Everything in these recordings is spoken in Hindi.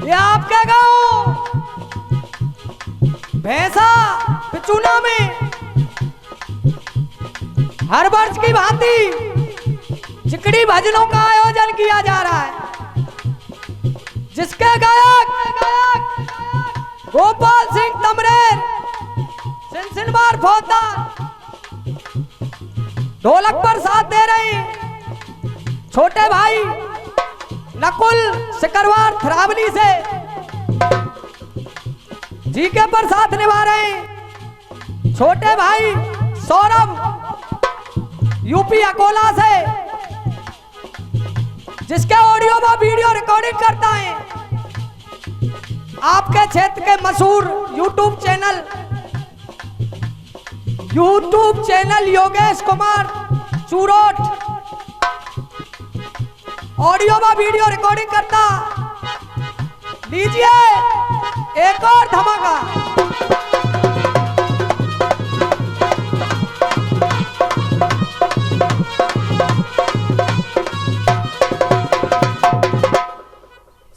ये आपके गाँव भैंसा पिचुना में हर वर्ष की भांति चिकड़ी भजनों का आयोजन किया जा रहा है, जिसके गायक गोपाल सिंह तमरेर, सिनसिनवार फौजदार ढोलक पर साथ दे रहे हैं, छोटे भाई नकुल सिकरवार थरावली से जीके पर साथ निभा रहे हैं, छोटे भाई सौरभ यूपी अकोला से, जिसके ऑडियो व वीडियो रिकॉर्डिंग करता है आपके क्षेत्र के मशहूर YouTube channel Yogesh Kumar Churot, audio व वीडियो रिकॉर्डिंग करता। लीजिए एक और धमाका।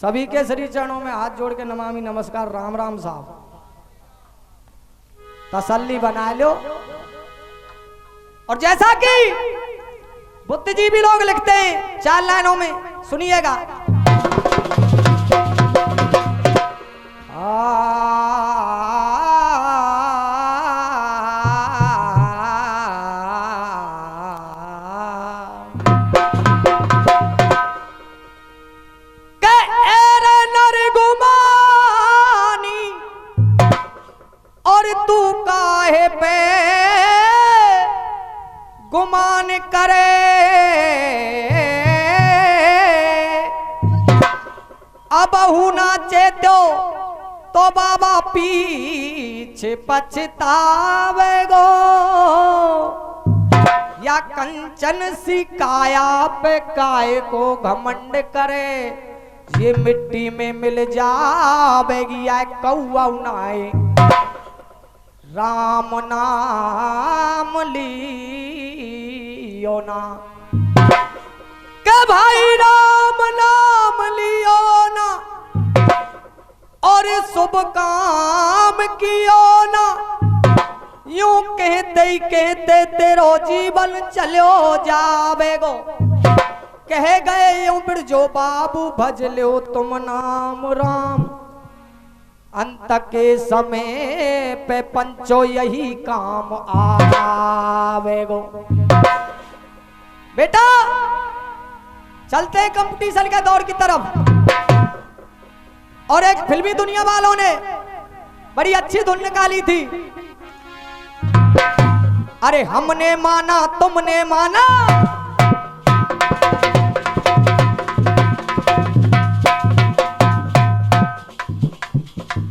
सभी के श्री चरणों में हाथ जोड़ के नमामि नमस्कार, राम राम साहब। तसल्ली बना लो। और जैसा कि बुद्धिजीवी लोग लिखते हैं 4 लाइनों में, सुनिएगा। गुमान करे अब नाचे तो बाबा पीछे पछतावेगो, या कंचन सी काया पे काय को घमंड करे, ये मिट्टी में मिल जावेगी। या कौआ उनाए राम नाम लियो ना, के भाई राम नाम लियो ना, और शुभ काम कियो ना। यूं कहते तेरो जीवन चलो जावेगो, कह गए यूं बिरजो बाबू भज लो तुम नाम राम। अंत के समय पे पंचो यही काम आवेगो। बेटा चलते हैं कंपटीशन के दौर की तरफ। और एक फिल्मी दुनिया वालों ने बड़ी अच्छी धुन निकाली थी। अरे हमने माना तुमने माना,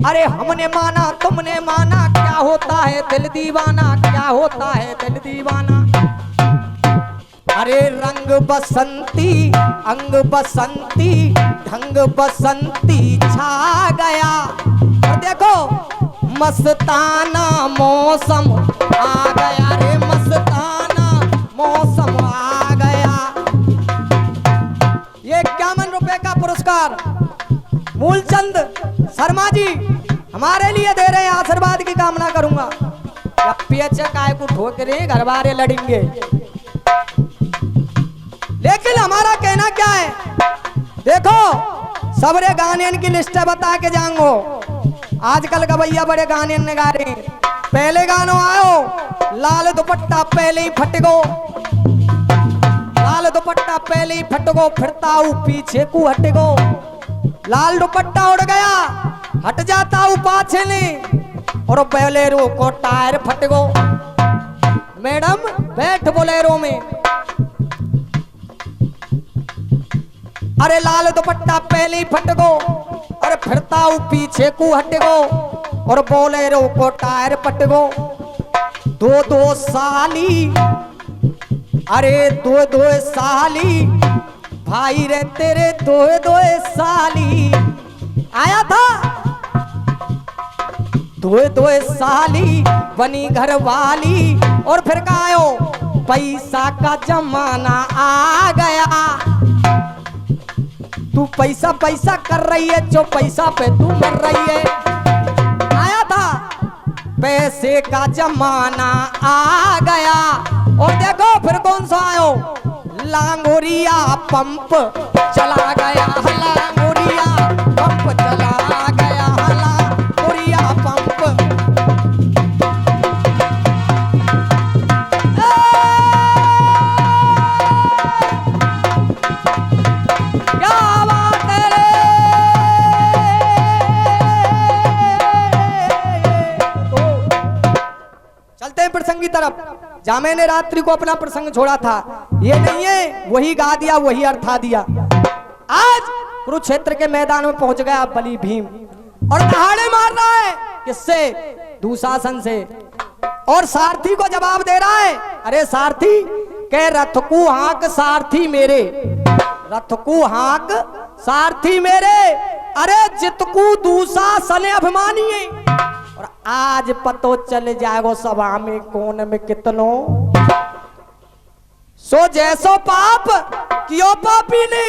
अरे हमने माना तुमने माना, क्या होता है दिल दीवाना, क्या होता है दिल दीवाना। अरे रंग बसंती अंग बसंती ढंग बसंती छा गया, और देखो मस्ताना मौसम आ गया, रे मस्ताना मौसम आ गया। ये 51 रुपए का पुरस्कार मूलचंद शर्मा जी हमारे लिए दे रहे हैं। आशीर्वाद की कामना करूंगा। काय को ठोकरे घर बारे लड़ेंगे, लेकिन हमारा कहना क्या है, देखो सबरे गाने की लिस्ट बता के जाऊंगो। आजकल का भैया बड़े गाने ने गा रहे हैं। पहले गानों आयो लाल दुपट्टा पहले ही फट गो, लाल दुपट्टा पहले ही फट गो, फिरता हूँ पीछे को हट गो। लाल दुपट्टा उड़ गया, हट जाता हूँ पाछे ने, और बोलेरो को टायर फट गो। मैडम बैठ बोलेरो में। अरे लाल दुपट्टा पहले ही फट गो, अरे फिरता हूँ पीछे को हट गो, और बोलेरो को टायर फट गो। दो साली, अरे दो साली भाई रे तेरे दो साली आया था। दो साली बनी घर वाली, और फिर कायो पैसा का जमाना आ गया। तू पैसा पैसा कर रही है, जो पैसा पे तू मर रही है। आया था पैसे का जमाना आ गया, और देखो फिर कौन सा आयो, लांगोरिया पंप चला गया, लांगोरिया पंप चला गया, लांगोरिया पंप। क्या बात है रे, चलते हैं प्रसंग की तरफ। जहां मैंने रात्रि को अपना प्रसंग छोड़ा था, ये नहीं है वही गा दिया वही अर्था दिया। आज कुरुक्षेत्र के मैदान में पहुंच गया बलि भीम, और दहाड़े मार रहा है, किससे, दुशासन से, और सारथी को जवाब दे रहा है, अरे सारथी के रथ को हाँक सारथी मेरे, रथ को हाँक सारथी मेरे, अरे जितकू दुशासन अभिमानी है, और आज पतो चल जाएगो सभा में कौन में कितनो, सो जैसो पाप कियो पापी ने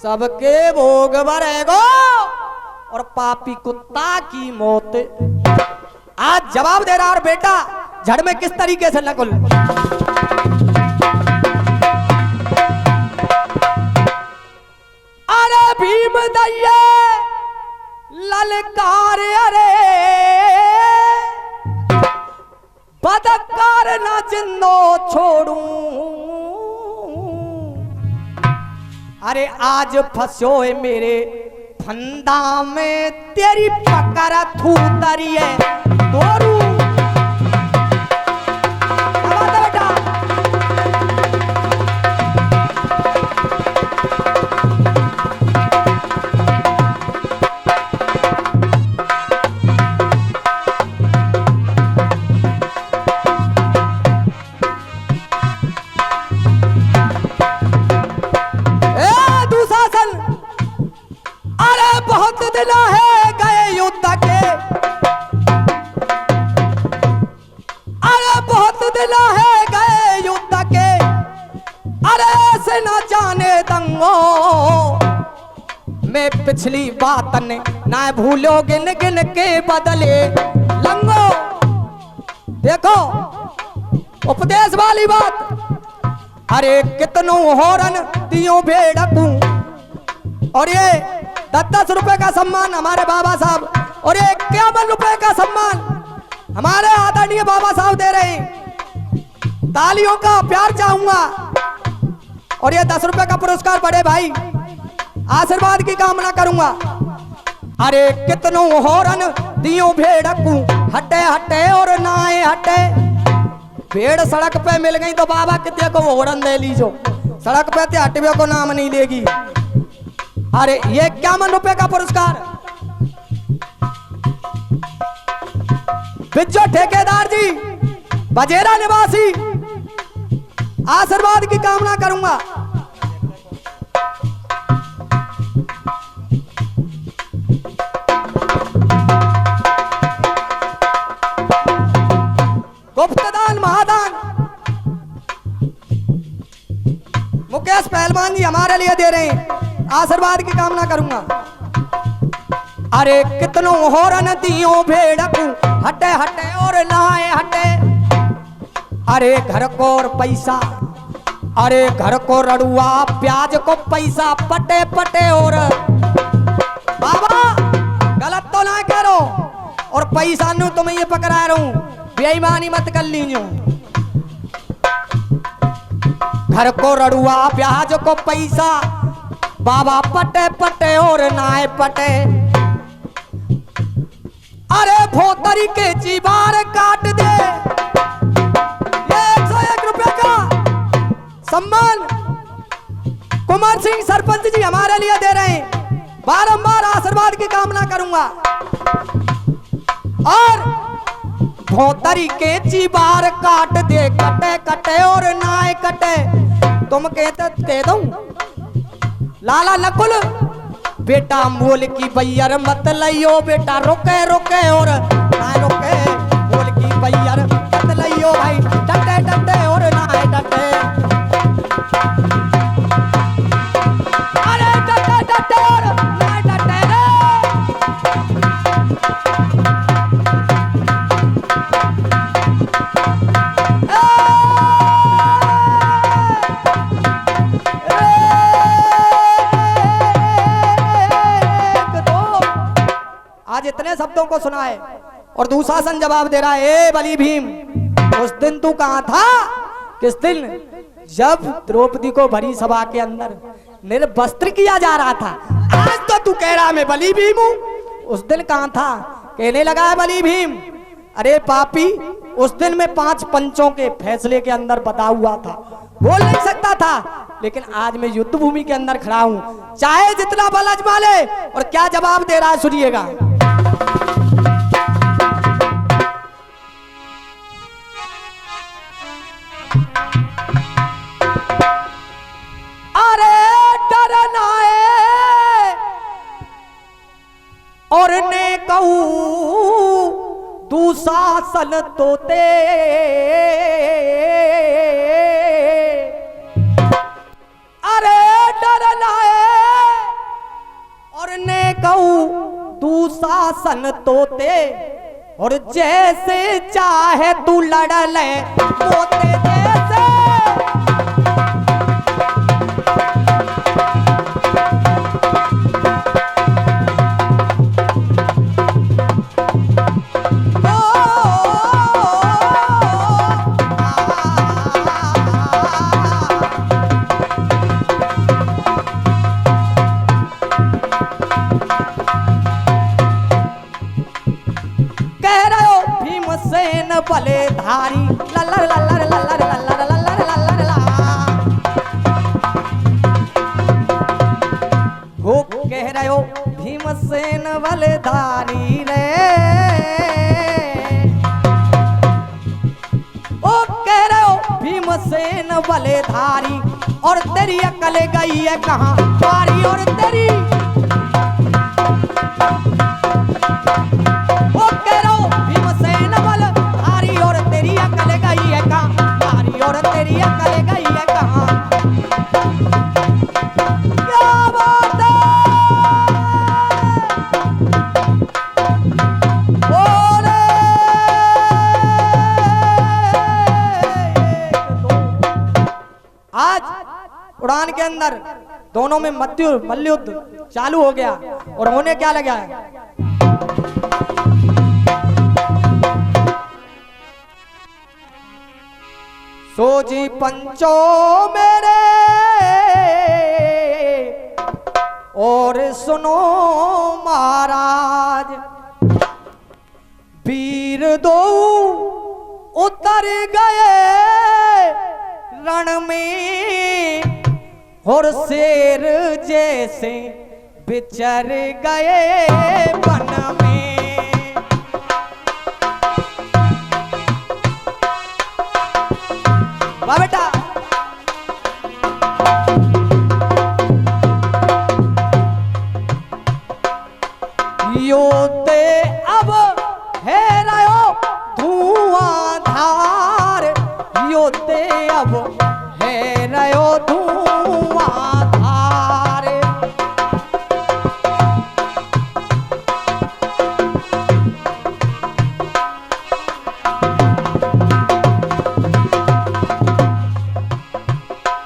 सबके भोग भरेगो, और पापी कुत्ता की मौत। आज जवाब दे रहा, और बेटा झड़ में किस तरीके से नकुल, अरे भीम दैये ललकार, अरे बदकार न जिंदो छोड़ू, अरे आज फंसो है मेरे फंदा में, तेरी पकड़ थू तरिए तोरू। बेटा है गए युद्ध के, अरे बहुत दिन है गए युद्ध के, अरे ऐसे न जाने दंगो, मैं पिछली बात ने ना भूलो, गिन गिन के बदले लंगो। देखो उपदेश वाली बात, अरे कितनों होरन दियो भेड़कू, और ये 10-10 रुपए का सम्मान हमारे बाबा साहब, और ये 51 रुपए का सम्मान हमारे आदरणीय बाबा साहब दे रहे हैं। तालियों का प्यार चाहूंगा, और ये 10 रुपए का पुरस्कार बड़े भाई आशीर्वाद की कामना करूंगा। अरे कितनों होरन दियो भेड़कू, हटे हटे और नाए हटे, भेड़ सड़क पे मिल गई तो बाबा कितने को होरन दे लीजो, सड़क पे ते हटवे को नाम नहीं लेगी। अरे ये 51 रुपए का पुरस्कार बिज्जो ठेकेदार जी, बजेरा निवासी, आशीर्वाद की कामना करूंगा। गुप्तदान महादान मुकेश पहलवान जी हमारे लिए दे रहे हैं, आशीर्वाद की कामना करूंगा। अरे कितनों होरन दियो भेड़कू, हटे हटे और नहाए हटे, अरे घर को और पैसा, अरे घर को रड़ुआ प्याज को पैसा, पटे पटे और बाबा गलत तो ना करो, और पैसा नू तो मैं ये पकड़ा रहा हूं, बेईमानी मत कर लीजिए। घर को रड़ुआ प्याज को पैसा, बाबा पटे पटे और नाए पटे, अरे भोतरी के जीवार काट दे। ये 101 रुपए का सम्मान कुमार सिंह सरपंच जी हमारे लिए दे रहे हैं, बारंबार आशीर्वाद की कामना करूंगा। और भोतरी के जीवार काट दे, कटे कटे और नाए कटे, तुम कहते कह दूं लाला नकुल, बेटा मोल की बैयर मत लियो, बेटा रोके रोके और ना रोके, मोल की बैयर मत लियो भाई, डटे डटे और ना डटे, अरे डटे डटे इतने शब्दों को सुनाए और दुशासन जवाब दे रहा है, ए बलि भीम, उस दिन तू कहां था? किस दिन? जब द्रौपदी को भरी सभा के अंदर निर्वस्त्र किया जा रहा था। आज तो तू कह रहा मैं बलि भीम हूं, उस दिन कहां था? कहने लगा है बलि भीम, अरे पापी, उस दिन मैं 5 पंचों के फैसले के अंदर बता हुआ था, बोल नहीं सकता था, लेकिन आज मैं युद्ध भूमि के अंदर खड़ा हूं, चाहे जितना बल आजमा ले। और क्या जवाब दे रहा है सुनिएगा। अरे डरना है और ने कहूं दुशासन तोते, अरे डरना है और ने कहूं दुशासन तोते, और जैसे चाहे तू लड़ ले मोते जैसे। भले धारी लल्लर लल्लर लल्लर लल्लर लल्लर लल्लर ला, वो कह रहे हो भीमसेन भले धारी रे, वो कह रहे हो भीमसेन भले धारी, और तेरी अकल गई है कहां पारी, और तेरी वो कह रहे हो भीमसेन भले धारी, और तेरी अकल गई है कहां पारी, और तेरी अकल गई है कहां। क्या बात है, बोले आज उड़ान के अंदर दोनों में मल्लयुद्ध चालू हो गया, और होने क्या लगा है, सोजी पंचो मेरे और सुनो महाराज, वीर दो उतर गए रण में, और शेर जैसे बिचर गए वन में। वाह बेटा, योते अब है रहो धुआंधार, योते अब है रहो धुआंधार।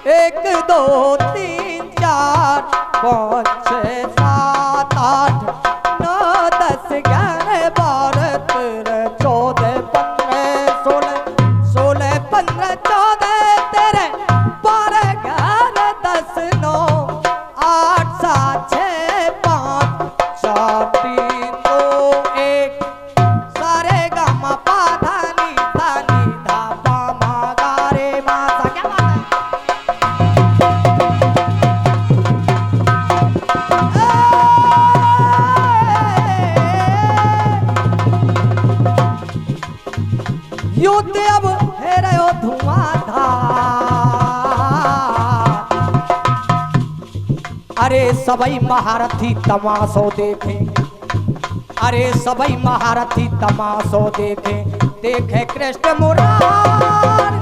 एक दो तीन चार पाँच छः सात आठ 10 11 12 13 14 15 16 16 15 14 13 12 11 10 9 8 7 6 5 4 3 2 1 सारे गा मा पा धा नी धा पा मा गा रे मा सा। क्या बात है, युद्ध अब है रहो धुआंधार। अरे सबई महारथी तमाशो देखे, अरे सबई महारथी तमाशो देखे, देखे कृष्ण मुरार।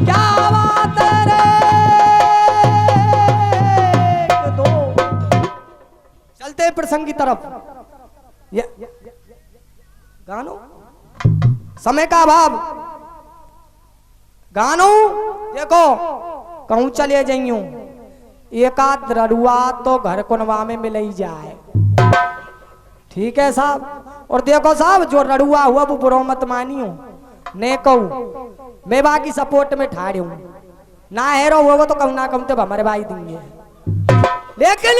क्या बात है रे, चलते प्रसंग की तरफ। गानो समय का अभाव, गानो देखो कहूँ चले जाइयो एक आध रड़ुआ तो घर कुनवा में मिल ही जाए, ठीक है साहब। और देखो साहब जो रड़ुआ हुआ वो बुरो मत मानियो, ने कहूँ मैं बाकी सपोर्ट में ठाड़े हूँ, ना हेरो हुआ तो कहूँ ना कहूँ तो हमारे भाई देंगे। लेकिन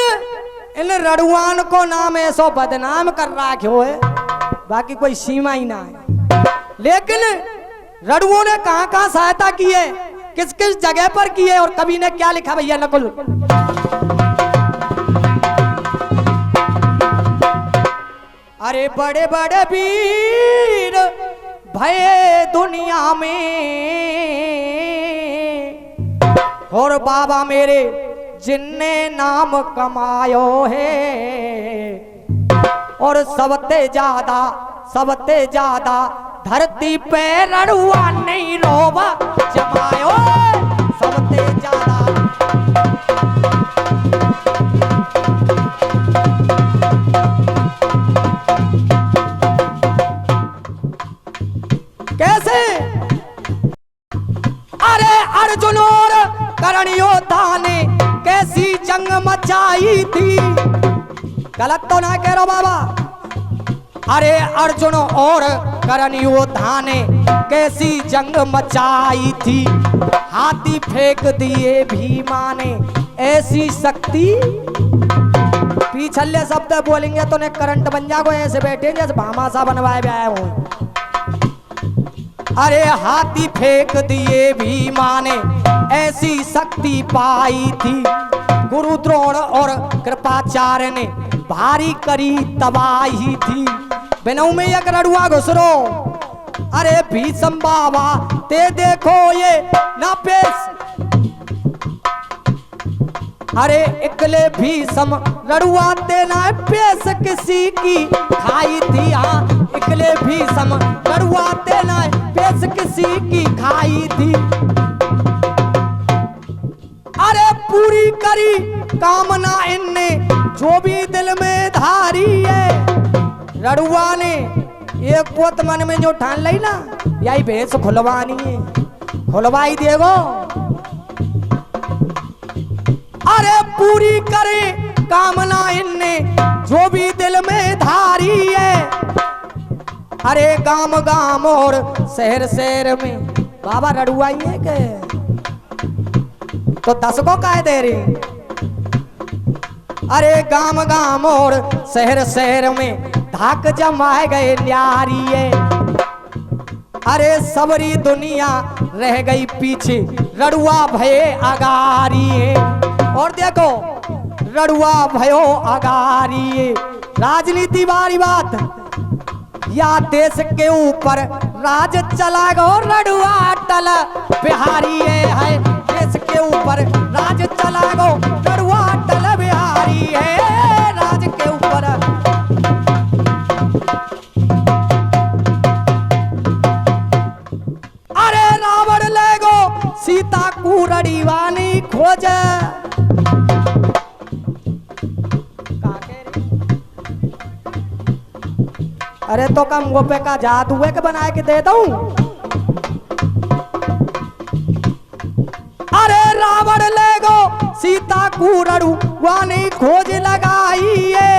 इन रड़ुआन को नाम ऐसो बदनाम कर रखो है, बाकी कोई सीमा ही ना है। लेकिन रड़ुओं ने कहां कहां सहायता की है, किस किस जगह पर की है, और कवि ने क्या लिखा भैया नकुल। अरे बड़े बड़े वीर भये दुनिया में, और बाबा मेरे जिनने नाम कमायो है, और सबते ज्यादा धरती पे रड़ुआ नहीं रोवा जमायो, सबते ज्यादा। कैसे? अरे अर्जुन और कर्ण योद्धा ने कैसी जंग मचाई थी, गलत तो ना कह रहा बाबा। अरे अर्जुन और कर्ण योद्धा ने कैसी जंग मचाई थी, हाथी फेंक दिए भीमा ने ऐसी शक्ति। पीछले शब्द बोलेंगे तो ने करंट बन जाओ, ऐसे बैठे जैसे भामा सा बनवाए भी आए हो। अरे हाथी फेंक दिए भीमा ने ऐसी शक्ति पाई थी, गुरु द्रोण और कृपाचार्य ने भारी करी तबाही थी। बिनऊ में एक रड़ुआ घुसरो, अरे भीषम बाबा ते देखो ये ना पेश। अरे इकले भीषम रड़ुआ ते ना पेश किसी की खाई थी, हाँ इकले भीषम रड़ुआ ते ना पेश किसी की खाई थी। अरे पूरी करी कामना इनने जो भी दिल में धारी है, रड़ुआ ने एक पोत मन में जो ठान ली ना, यही भैंस खुलवानी है, खुलवाई देगो। अरे पूरी करे कामना इनने जो भी दिल में धारी है, अरे गांव गांव और शहर शहर में बाबा रड़ुआ ही है के तो 10 को कह दे रही। अरे गांव गांव और शहर शहर में धाक जमाए गए न्यारी है, अरे सबरी दुनिया रह गई पीछे, रड़ुआ भये अगारी है। और देखो रड़ुआ भयो अगारी है, राजनीति वाली बात, या देश के ऊपर राज चला गो रड़ुआ अटल बिहारी है, देश के ऊपर राज चला गो रड़ुआ अटल बिहारी है, राज के ऊपर। अरे रावण ले गो सीता को रड़ीवानी खोज, अरे तो कम गोपे का जादू है कि बना के दे दूं। अरे रावण ले गो सीता को रड़ुआनी खोज लगाई है,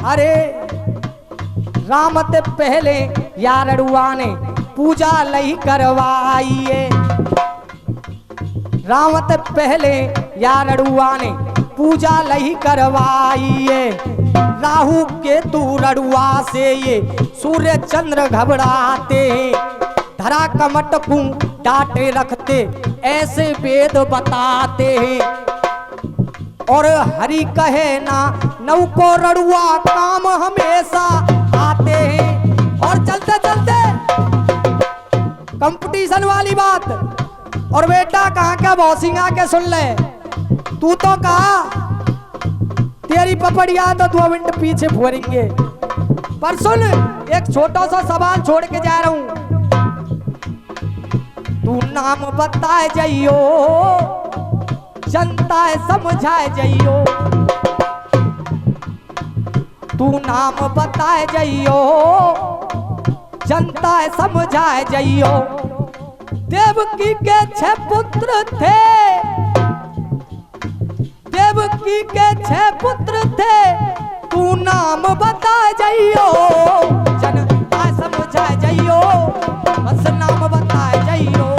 अरे राम ते पहले या रड़ुआ ने पूजा लही करवाई है, राम ते पहले या रड़ुआ ने पूजा लही करवाई है। राहु केतु रड़ुआ से ये सूर्य चंद्र घबराते हैं, धरा कमट को डांटे रखते ऐसे वेद बताते हैं। और हरि कहे ना नौ को रड़ुआ काम हमेशा आते हैं। और चलते चलते कंपटीशन वाली बात, और बेटा कहाँ का बॉसिंग आके सुन ले, तू तो कहा तेरी पपड़िया तो 2 मिनट पीछे फोड़ेंगे, पर सुन एक छोटा सा सवाल छोड़ के जा रहा हूं। तू नाम बताए जाइयो, जनता समझाए जाइयो, तू नाम बताए जाइयो, जनता समझाए जाइयो। देवकी के 6 पुत्र थे, देवकी के 6 पुत्र थे, तू नाम बता जाइयो जन आ समझा जाइयो, बस नाम बता जाइयो।